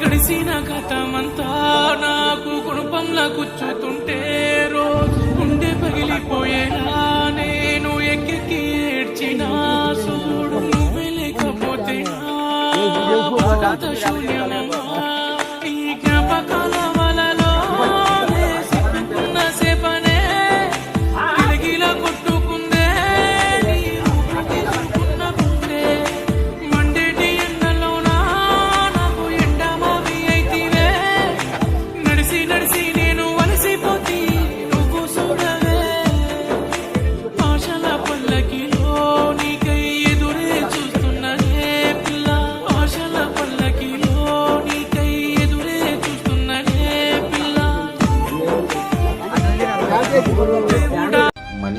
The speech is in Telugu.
గడిసిన గతమంతా నాకు కుటుంబంలా కూర్చుతుంటే రోజు గుండె పగిలిపోయేలా నేను ఎక్కెక్కి ఏడ్చినా చూడు నువ్వే లేకపోతే నా బాధ శూన్యమేమో